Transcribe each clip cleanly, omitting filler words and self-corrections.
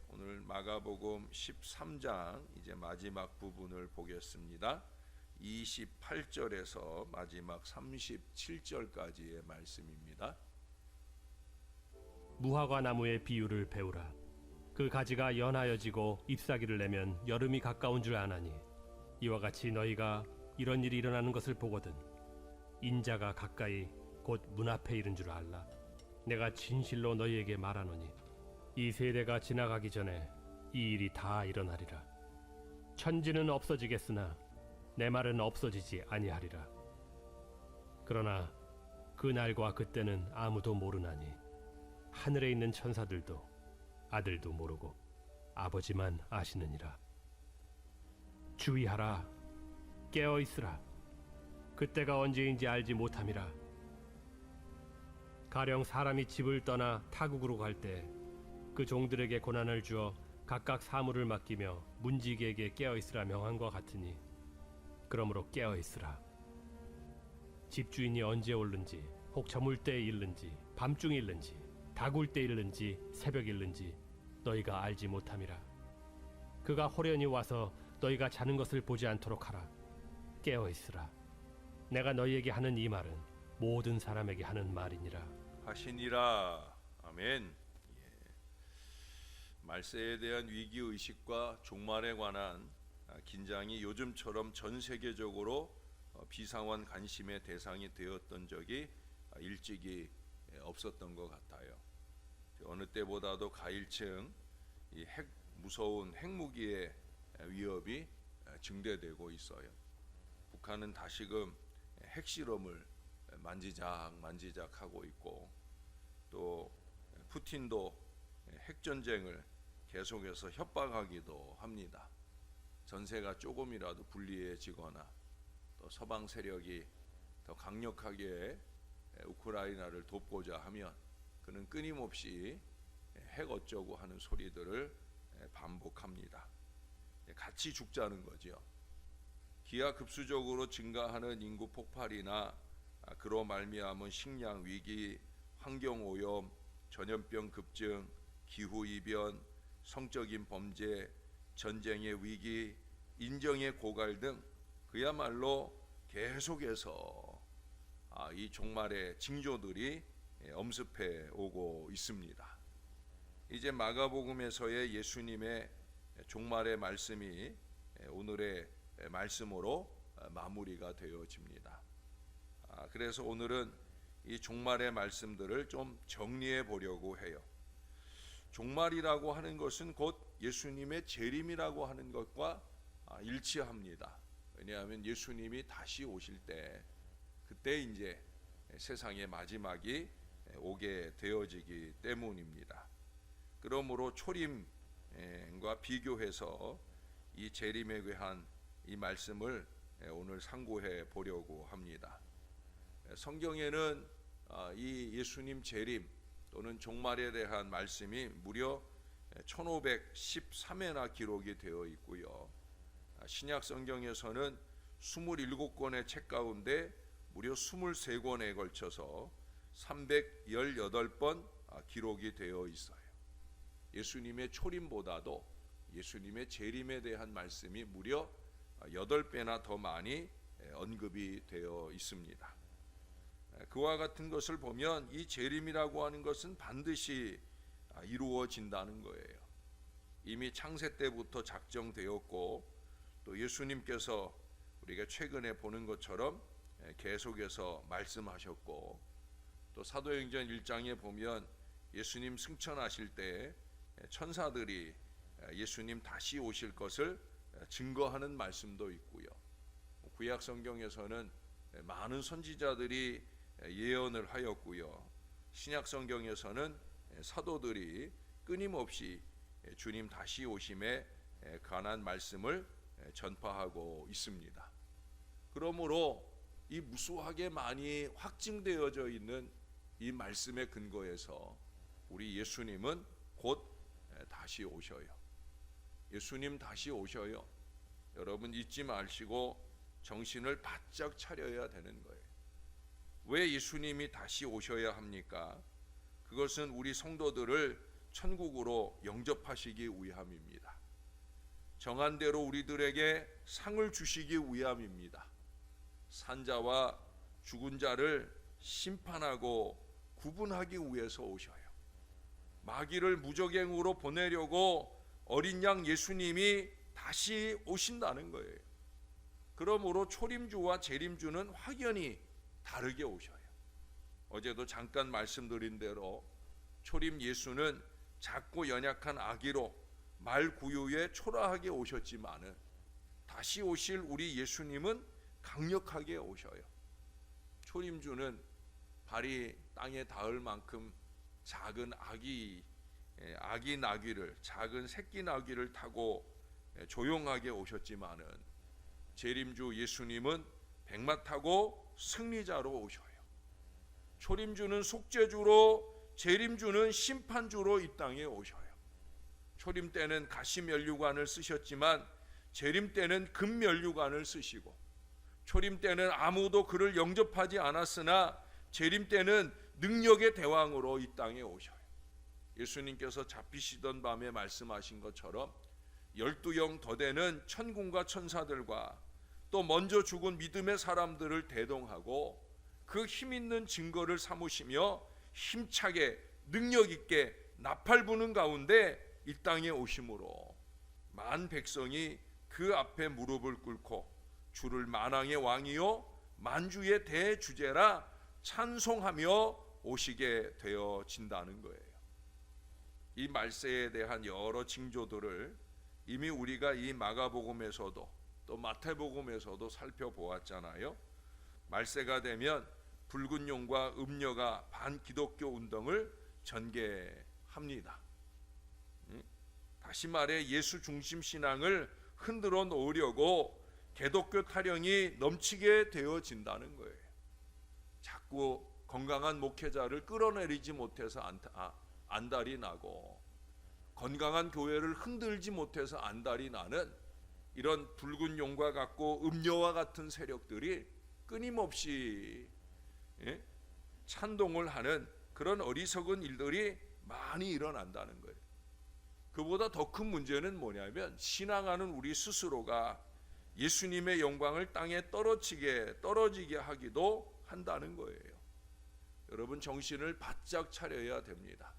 오늘 마가복음 13장 이제 마지막 부분을 보겠습니다. 28절에서 마지막 37절까지의 말씀입니다. 무화과 나무의 비유를 배우라. 그 가지가 연하여지고 잎사귀를 내면 여름이 가까운 줄 아나니, 이와 같이 너희가 이런 일이 일어나는 것을 보거든 인자가 가까이 곧 문 앞에 이른 줄 알라. 내가 진실로 너희에게 말하노니 이 세대가 지나가기 전에 이 일이 다 일어나리라. 천지는 없어지겠으나 내 말은 없어지지 아니하리라. 그러나 그 날과 그때는 아무도 모르나니 하늘에 있는 천사들도 아들도 모르고 아버지만 아시느니라. 주의하라. 깨어 있으라. 그때가 언제인지 알지 못함이라. 가령 사람이 집을 떠나 타국으로 갈 때 그 종들에게 고난을 주어 각각 사물을 맡기며 문지기에게 깨어 있으라 명한과 같으니, 그러므로 깨어 있으라. 집주인이 언제 올는지, 혹 저물 때에 일는지, 밤중에 일는지, 다굴 때 일는지, 새벽 일는지 너희가 알지 못함이라. 그가 호련히 와서 너희가 자는 것을 보지 않도록 하라. 깨어 있으라. 내가 너희에게 하는 이 말은 모든 사람에게 하는 말이니라 하시니라. 아멘. 말세에 대한 위기의식과 종말에 관한 긴장이 요즘처럼 전 세계적으로 비상한 관심의 대상이 되었던 적이 일찍이 없었던 것 같아요. 어느 때보다도 가일층 이 무서운 핵무기의 위협이 증대되고 있어요. 북한은 다시금 핵실험을 만지작 하고 있고, 또 푸틴도 핵전쟁을 계속해서 협박하기도 합니다. 전세가 조금이라도 불리해지거나 또 서방 세력이 더 강력하게 우크라이나를 돕고자 하면 그는 끊임없이 핵 어쩌고 하는 소리들을 반복합니다. 같이 죽자는 거죠. 기하급수적으로 증가하는 인구 폭발이나 그로 말미암은 식량 위기, 환경 오염, 전염병 급증, 기후 이변, 성적인 범죄, 전쟁의 위기, 인정의 고갈 등 그야말로 계속해서 이 종말의 징조들이 엄습해 오고 있습니다. 이제 마가복음에서의 예수님의 종말의 말씀이 오늘의 말씀으로 마무리가 되어집니다. 그래서 오늘은 이 종말의 말씀들을 좀 정리해 보려고 해요. 종말이라고 하는 것은 곧 예수님의 재림이라고 하는 것과 일치합니다. 왜냐하면 예수님이 다시 오실 때, 그때 이제 세상의 마지막이 오게 되어지기 때문입니다. 그러므로 초림과 비교해서 이 재림에 관한 이 말씀을 오늘 상고해 보려고 합니다. 성경에는 이 예수님 재림 또는 종말에 대한 말씀이 무려 1513회나 기록이 되어 있고요. 신약 성경에서는 27권의 책 가운데 무려 23권에 걸쳐서 318번 기록이 되어 있어요. 예수님의 초림보다도 예수님의 재림에 대한 말씀이 무려 8배나 더 많이 언급이 되어 있습니다. 그와 같은 것을 보면 이 재림이라고 하는 것은 반드시 이루어진다는 거예요. 이미 창세 때부터 작정되었고, 또 예수님께서 우리가 최근에 보는 것처럼 계속해서 말씀하셨고, 또 사도행전 1장에 보면 예수님 승천하실 때 천사들이 예수님 다시 오실 것을 증거하는 말씀도 있고요. 구약 성경에서는 많은 선지자들이 예언을 하였고요. 신약 성경에서는 사도들이 끊임없이 주님 다시 오심에 관한 말씀을 전파하고 있습니다. 그러므로 이 무수하게 많이 확증되어져 있는 이 말씀의 근거에서 우리 예수님은 곧 다시 오셔요. 예수님 다시 오셔요. 여러분 잊지 마시고 정신을 바짝 차려야 되는 거예요. 왜 예수님이 다시 오셔야 합니까? 그것은 우리 성도들을 천국으로 영접하시기 위함입니다. 정한 대로 우리들에게 상을 주시기 위함입니다. 산자와 죽은 자를 심판하고 구분하기 위해서 오셔요. 마귀를 무적행으로 보내려고 어린 양 예수님이 다시 오신다는 거예요. 그러므로 초림주와 재림주는 확연히 다르게 오셔요. 어제도 잠깐 말씀드린 대로 초림 예수는 작고 연약한 아기로 말 구유에 초라하게 오셨지만은 다시 오실 우리 예수님은 강력하게 오셔요. 초림주는 발이 땅에 닿을 만큼 작은 아기 나귀를, 작은 새끼 나귀를 타고 조용하게 오셨지만은 재림주 예수님은 백마 타고 승리자로 오셔요. 초림주는 속죄주로, 재림주는 심판주로 이 땅에 오셔요. 초림 때는 가시 면류관을 쓰셨지만 재림 때는 금 면류관을 쓰시고, 초림 때는 아무도 그를 영접하지 않았으나 재림 때는 능력의 대왕으로 이 땅에 오셔요. 예수님께서 잡히시던 밤에 말씀하신 것처럼 12영 더 되는 천군과 천사들과 또 먼저 죽은 믿음의 사람들을 대동하고 그 힘 있는 증거를 삼으시며 힘차게 능력 있게 나팔 부는 가운데 이 땅에 오심으로 만 백성이 그 앞에 무릎을 꿇고 주를 만왕의 왕이요 만주의 대주제라 찬송하며 오시게 되어진다는 거예요. 이 말세에 대한 여러 징조들을 이미 우리가 이 마가복음에서도 또 마태복음에서도 살펴보았잖아요. 말세가 되면 붉은 용과 음녀가 반기독교 운동을 전개합니다. 다시 말해 예수 중심 신앙을 흔들어 놓으려고 개독교 타령이 넘치게 되어진다는 거예요. 자꾸 건강한 목회자를 끌어내리지 못해서 안달이 나고 건강한 교회를 흔들지 못해서 안달이 나는 이런 붉은 용과 같고 음녀와 같은 세력들이 끊임없이 찬동을 하는 그런 어리석은 일들이 많이 일어난다는 거예요. 그보다 더 큰 문제는 뭐냐면 신앙하는 우리 스스로가 예수님의 영광을 땅에 떨어지게 하기도 한다는 거예요. 여러분 정신을 바짝 차려야 됩니다.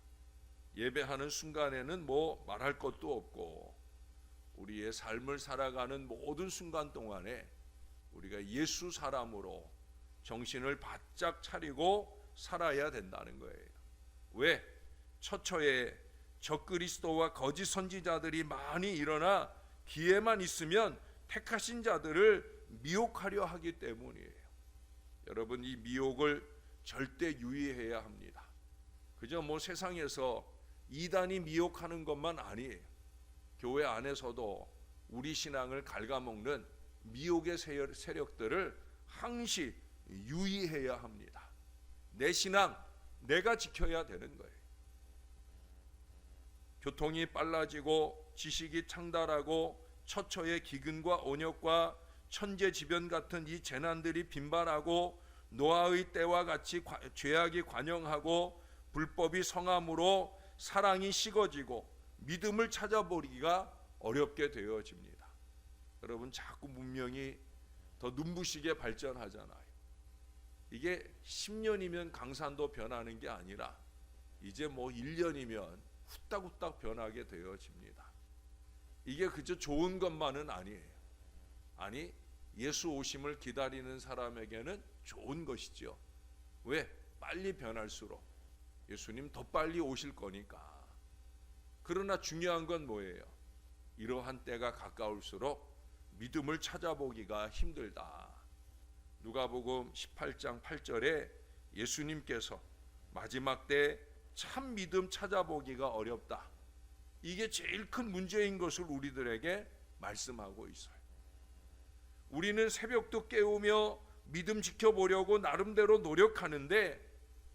예배하는 순간에는 뭐 말할 것도 없고 우리의 삶을 살아가는 모든 순간 동안에 우리가 예수 사람으로 정신을 바짝 차리고 살아야 된다는 거예요. 왜? 처처에 적그리스도와 거짓 선지자들이 많이 일어나 기회만 있으면 택하신 자들을 미혹하려 하기 때문이에요. 여러분 이 미혹을 절대 유의해야 합니다. 그저 뭐 세상에서 이단이 미혹하는 것만 아니에요. 교회 안에서도 우리 신앙을 갉아먹는 미혹의 세력들을 항시 유의해야 합니다. 내 신앙 내가 지켜야 되는 거예요. 교통이 빨라지고 지식이 창달하고 처처의 기근과 온역과 천재지변 같은 이 재난들이 빈발하고 노아의 때와 같이 죄악이 관영하고 불법이 성함으로 사랑이 식어지고 믿음을 찾아보기가 어렵게 되어집니다. 여러분 자꾸 문명이 더 눈부시게 발전하잖아요. 이게 10년이면 강산도 변하는 게 아니라 이제 뭐 1년이면 후딱후딱 변하게 되어집니다. 이게 그저 좋은 것만은 아니에요. 아니 예수 오심을 기다리는 사람에게는 좋은 것이죠. 왜? 빨리 변할수록 예수님 더 빨리 오실 거니까. 그러나 중요한 건 뭐예요? 이러한 때가 가까울수록 믿음을 찾아보기가 힘들다. 누가복음 18장 8절에 예수님께서 마지막 때 참 믿음 찾아보기가 어렵다. 이게 제일 큰 문제인 것을 우리들에게 말씀하고 있어요. 우리는 새벽도 깨우며 믿음 지켜보려고 나름대로 노력하는데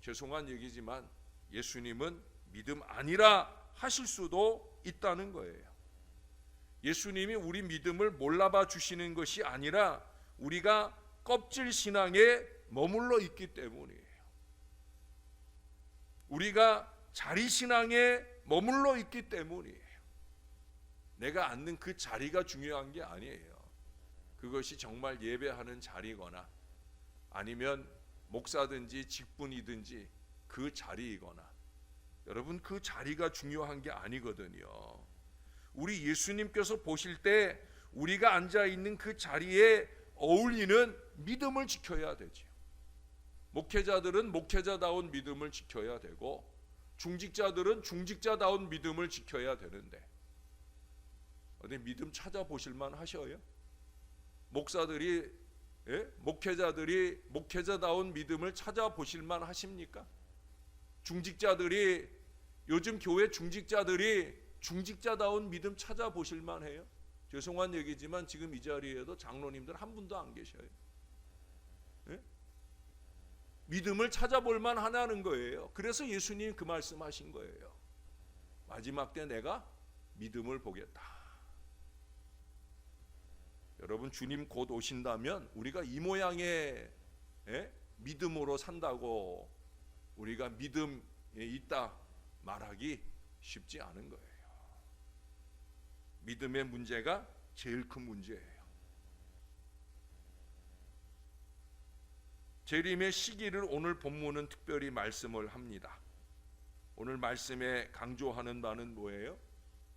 죄송한 얘기지만 예수님은 믿음 아니라 하실 수도 있다는 거예요. 예수님이 우리 믿음을 몰라봐 주시는 것이 아니라 우리가 껍질 신앙에 머물러 있기 때문이에요. 우리가 자리 신앙에 머물러 있기 때문이에요. 내가 앉는 그 자리가 중요한 게 아니에요. 그것이 정말 예배하는 자리거나 아니면 목사든지 직분이든지 그 자리이거나, 여러분 그 자리가 중요한 게 아니거든요. 우리 예수님께서 보실 때 우리가 앉아 있는 그 자리에 어울리는 믿음을 지켜야 되죠. 목회자들은 목회자다운 믿음을 지켜야 되고, 중직자들은 중직자다운 믿음을 지켜야 되는데, 어디 믿음 찾아보실만 하셔요? 목사들이, 목회자들이 목회자다운 믿음을 찾아보실만 하십니까? 중직자들이, 요즘 교회 중직자들이 중직자다운 믿음 찾아보실만 해요? 죄송한 얘기지만 지금 이 자리에도 장로님들 한 분도 안 계셔요. 믿음을 찾아볼만 하냐는 거예요. 그래서 예수님 그 말씀하신 거예요. 마지막 때 내가 믿음을 보겠다. 여러분 주님 곧 오신다면 우리가 이 모양의 믿음으로 산다고 우리가 믿음에 있다 말하기 쉽지 않은 거예요. 믿음의 문제가 제일 큰 문제예요. 재림의 시기를 오늘 본문은 특별히 말씀을 합니다. 오늘 말씀에 강조하는 바는 뭐예요?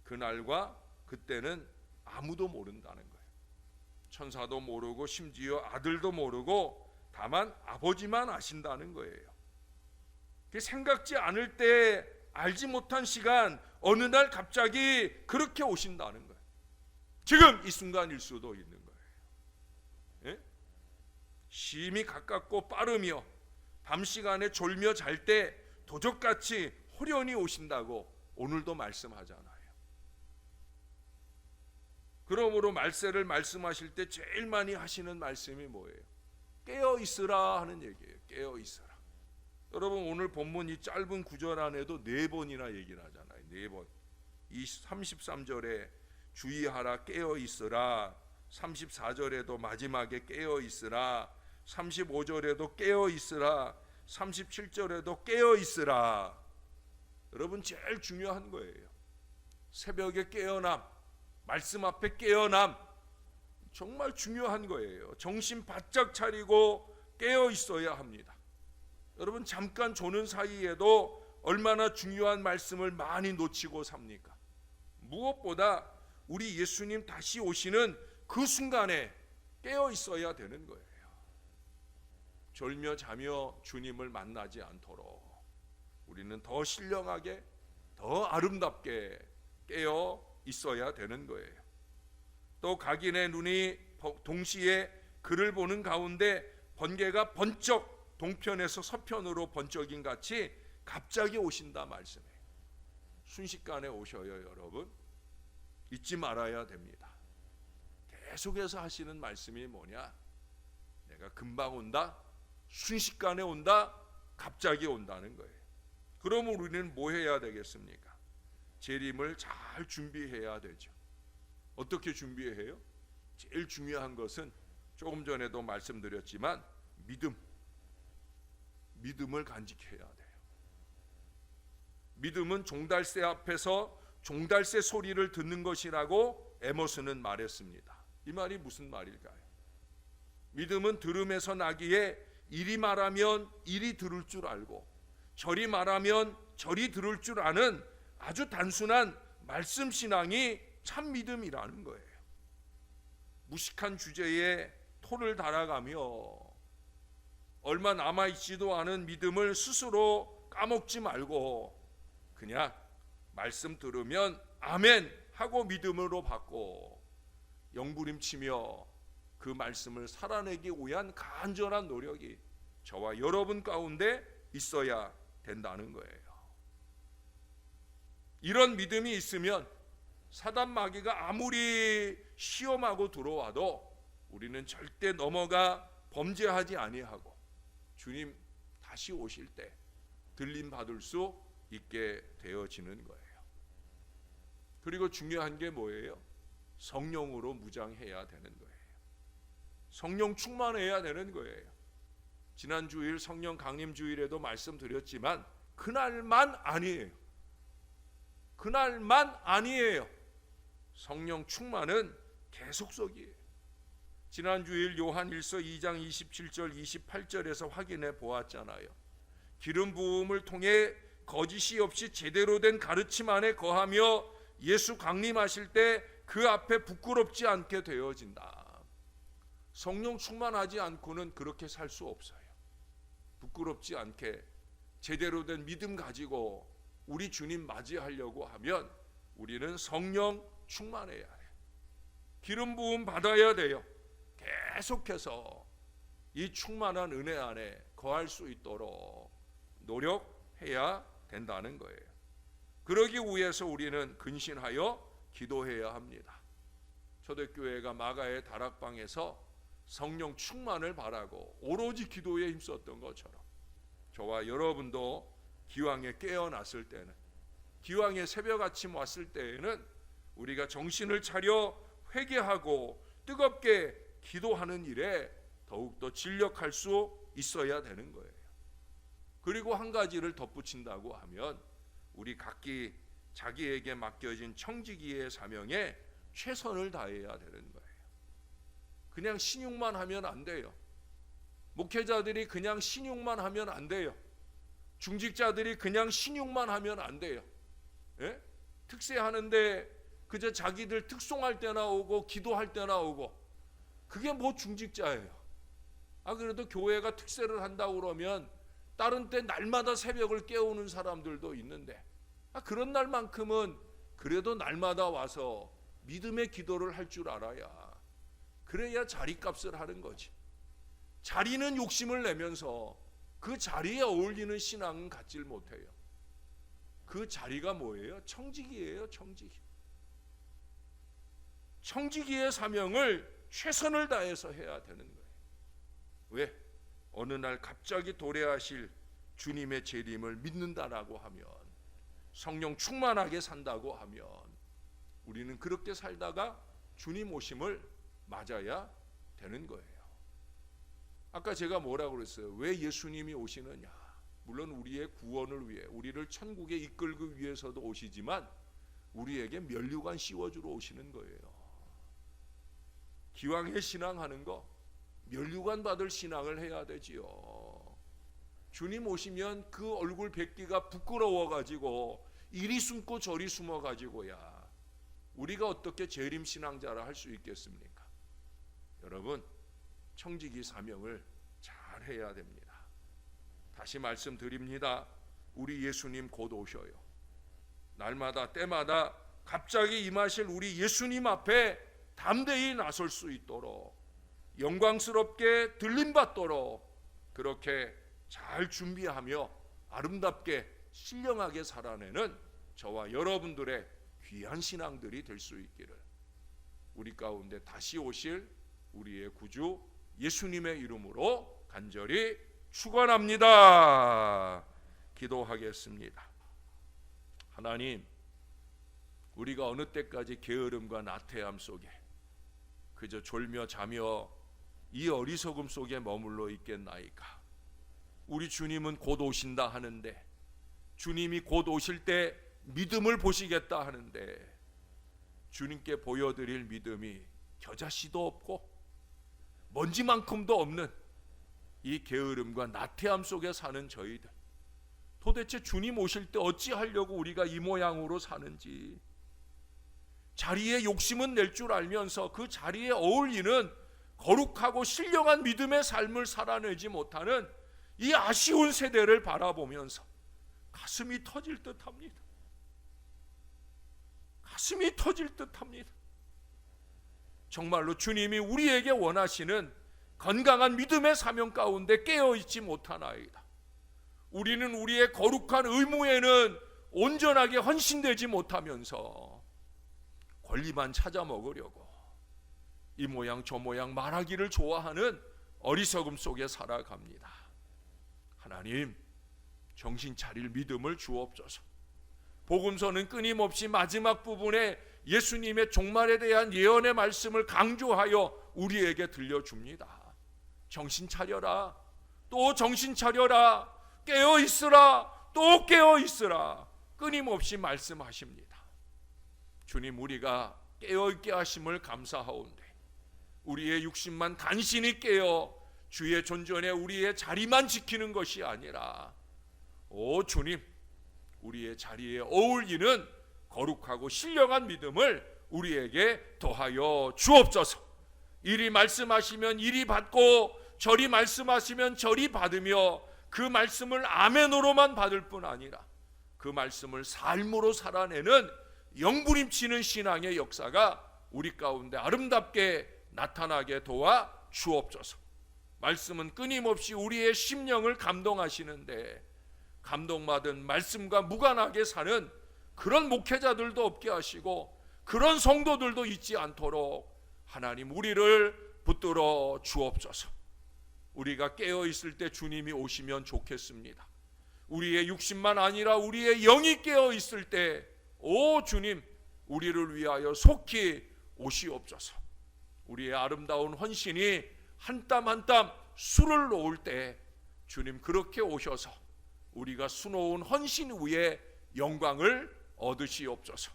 그날과 그때는 아무도 모른다는 거예요. 천사도 모르고 심지어 아들도 모르고 다만 아버지만 아신다는 거예요. 생각지 않을 때 알지 못한 시간, 어느 날 갑자기 그렇게 오신다는 거예요. 지금 이 순간일 수도 있는 거예요. 심히 가깝고 빠르며 밤 시간에 졸며 잘 때 도적같이 호련히 오신다고 오늘도 말씀하잖아요. 그러므로 말세를 말씀하실 때 제일 많이 하시는 말씀이 뭐예요? 깨어 있으라 하는 얘기예요. 깨어 있으라. 여러분 오늘 본문 이 짧은 구절 안에도 4번이나 얘기를 하잖아요. 4번. 이 33절에 주의하라 깨어 있으라, 34절에도 마지막에 깨어 있으라, 35절에도 깨어 있으라, 37절에도 깨어 있으라. 여러분 제일 중요한 거예요. 새벽에 깨어남, 말씀 앞에 깨어남, 정말 중요한 거예요. 정신 바짝 차리고 깨어 있어야 합니다. 여러분 잠깐 조는 사이에도 얼마나 중요한 말씀을 많이 놓치고 삽니까? 무엇보다 우리 예수님 다시 오시는 그 순간에 깨어 있어야 되는 거예요. 졸며 자며 주님을 만나지 않도록 우리는 더 신령하게, 더 아름답게 깨어 있어야 되는 거예요. 또 각인의 눈이 동시에 그를 보는 가운데 번개가 번쩍 동편에서 서편으로 번쩍인 같이 갑자기 오신다 말씀해요. 순식간에 오셔요. 여러분 잊지 말아야 됩니다. 계속해서 하시는 말씀이 뭐냐? 내가 금방 온다, 순식간에 온다, 갑자기 온다는 거예요. 그러면 우리는 뭐 해야 되겠습니까? 재림을 잘 준비해야 되죠. 어떻게 준비해요? 제일 중요한 것은 조금 전에도 말씀드렸지만 믿음을 간직해야 돼요. 믿음은 종달새 앞에서 종달새 소리를 듣는 것이라고 에머스는 말했습니다. 이 말이 무슨 말일까요? 믿음은 들음에서 나기에 이리 말하면 이리 들을 줄 알고 저리 말하면 저리 들을 줄 아는 아주 단순한 말씀 신앙이 참 믿음이라는 거예요. 무식한 주제에 토를 달아가며 얼마 남아있지도 않은 믿음을 스스로 까먹지 말고 그냥 말씀 들으면 아멘 하고 믿음으로 받고 영부림치며 그 말씀을 살아내기 위한 간절한 노력이 저와 여러분 가운데 있어야 된다는 거예요. 이런 믿음이 있으면 사단 마귀가 아무리 시험하고 들어와도 우리는 절대 넘어가 범죄하지 아니하고 주님 다시 오실 때 들림 받을 수 있게 되어지는 거예요. 그리고 중요한 게 뭐예요? 성령으로 무장해야 되는 거예요. 성령 충만해야 되는 거예요. 지난 주일 성령 강림 주일에도 말씀드렸지만 그날만 아니에요. 그날만 아니에요. 성령 충만은 계속적이에요. 지난 주일 요한일서 2장 27절 28절에서 확인해 보았잖아요. 기름 부음을 통해 거짓이 없이 제대로 된 가르침 안에 거하며 예수 강림하실 때 그 앞에 부끄럽지 않게 되어진다. 성령 충만하지 않고는 그렇게 살 수 없어요. 부끄럽지 않게 제대로 된 믿음 가지고 우리 주님 맞이하려고 하면 우리는 성령 충만해야 해요. 기름 부음 받아야 돼요. 계속해서 이 충만한 은혜 안에 거할 수 있도록 노력해야 된다는 거예요. 그러기 위해서 우리는 근신하여 기도해야 합니다. 초대교회가 마가의 다락방에서 성령 충만을 바라고 오로지 기도에 힘썼던 것처럼 저와 여러분도 기왕에 깨어났을 때는, 기왕에 새벽 아침 왔을 때에는 우리가 정신을 차려 회개하고 뜨겁게 기도하는 일에 더욱더 진력할 수 있어야 되는 거예요. 그리고 한 가지를 덧붙인다고 하면 우리 각기 자기에게 맡겨진 청지기의 사명에 최선을 다해야 되는 거예요. 그냥 신용만 하면 안 돼요. 목회자들이 그냥 신용만 하면 안 돼요. 중직자들이 그냥 신용만 하면 안 돼요. 예? 특세하는데 그저 자기들 특송할 때나 오고 기도할 때나 오고, 그게 뭐 중직자예요. 그래도 교회가 특세를 한다고 그러면 다른 때 날마다 새벽을 깨우는 사람들도 있는데 그런 날만큼은 그래도 날마다 와서 믿음의 기도를 할 줄 알아야, 그래야 자리값을 하는 거지. 자리는 욕심을 내면서 그 자리에 어울리는 신앙은 갖질 못해요. 그 자리가 뭐예요? 청지기예요. 청지기. 청지기의 사명을 최선을 다해서 해야 되는 거예요. 왜? 어느 날 갑자기 도래하실 주님의 재림을 믿는다라고 하면, 성령 충만하게 산다고 하면 우리는 그렇게 살다가 주님 오심을 맞아야 되는 거예요. 아까 제가 뭐라고 그랬어요? 왜 예수님이 오시느냐? 물론 우리의 구원을 위해, 우리를 천국에 이끌기 위해서도 오시지만 우리에게 면류관 씌워주러 오시는 거예요. 기왕에 신앙하는 거 면류관 받을 신앙을 해야 되지요. 주님 오시면 그 얼굴 뵙기가 부끄러워가지고 이리 숨고 저리 숨어가지고야 우리가 어떻게 재림 신앙자라 할 수 있겠습니까? 여러분, 청지기 사명을 잘 해야 됩니다. 다시 말씀드립니다. 우리 예수님 곧 오셔요. 날마다 때마다 갑자기 임하실 우리 예수님 앞에 담대히 나설 수 있도록, 영광스럽게 들림받도록 그렇게 잘 준비하며 아름답게 신령하게 살아내는 저와 여러분들의 귀한 신앙들이 될 수 있기를 우리 가운데 다시 오실 우리의 구주 예수님의 이름으로 간절히 축원합니다. 기도하겠습니다. 하나님, 우리가 어느 때까지 게으름과 나태함 속에 그저 졸며 자며 이 어리석음 속에 머물러 있겠나이까? 우리 주님은 곧 오신다 하는데, 주님이 곧 오실 때 믿음을 보시겠다 하는데, 주님께 보여드릴 믿음이 겨자씨도 없고 먼지만큼도 없는 이 게으름과 나태함 속에 사는 저희들, 도대체 주님 오실 때 어찌하려고 우리가 이 모양으로 사는지, 자리에 욕심은 낼 줄 알면서 그 자리에 어울리는 거룩하고 신령한 믿음의 삶을 살아내지 못하는 이 아쉬운 세대를 바라보면서 가슴이 터질 듯합니다. 가슴이 터질 듯합니다. 정말로 주님이 우리에게 원하시는 건강한 믿음의 사명 가운데 깨어있지 못하나이다. 우리는 우리의 거룩한 의무에는 온전하게 헌신되지 못하면서 권리만 찾아 먹으려고 이 모양 저 모양 말하기를 좋아하는 어리석음 속에 살아갑니다. 하나님, 정신 차릴 믿음을 주옵소서. 복음서는 끊임없이 마지막 부분에 예수님의 종말에 대한 예언의 말씀을 강조하여 우리에게 들려줍니다. 정신 차려라, 또 정신 차려라, 깨어 있으라, 또 깨어 있으라, 끊임없이 말씀하십니다. 주님, 우리가 깨어있게 하심을 감사하오는데 우리의 육신만 간신히 깨어 주의 존전에 우리의 자리만 지키는 것이 아니라 오 주님, 우리의 자리에 어울리는 거룩하고 신령한 믿음을 우리에게 더하여 주옵소서. 이리 말씀하시면 이리 받고 저리 말씀하시면 저리 받으며 그 말씀을 아멘으로만 받을 뿐 아니라 그 말씀을 삶으로 살아내는 영부림치는 신앙의 역사가 우리 가운데 아름답게 나타나게 도와 주옵소서. 말씀은 끊임없이 우리의 심령을 감동하시는데 감동받은 말씀과 무관하게 사는 그런 목회자들도 없게 하시고 그런 성도들도 있지 않도록 하나님 우리를 붙들어 주옵소서. 우리가 깨어 있을 때 주님이 오시면 좋겠습니다. 우리의 육신만 아니라 우리의 영이 깨어 있을 때 오 주님, 우리를 위하여 속히 오시옵소서. 우리의 아름다운 헌신이 한 땀 한 땀 수를 놓을 때 주님 그렇게 오셔서 우리가 수놓은 헌신 위에 영광을 얻으시옵소서.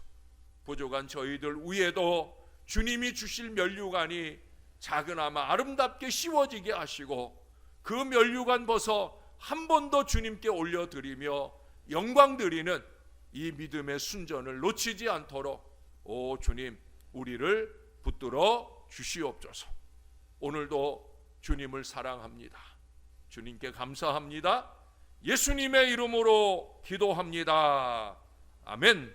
부족한 저희들 위에도 주님이 주실 면류관이 작은아마 아름답게 씌워지게 하시고 그 면류관 벗어 한 번 더 주님께 올려드리며 영광 드리는 이 믿음의 순전을 놓치지 않도록 오 주님, 우리를 붙들어 주시옵소서. 오늘도 주님을 사랑합니다. 주님께 감사합니다. 예수님의 이름으로 기도합니다. 아멘.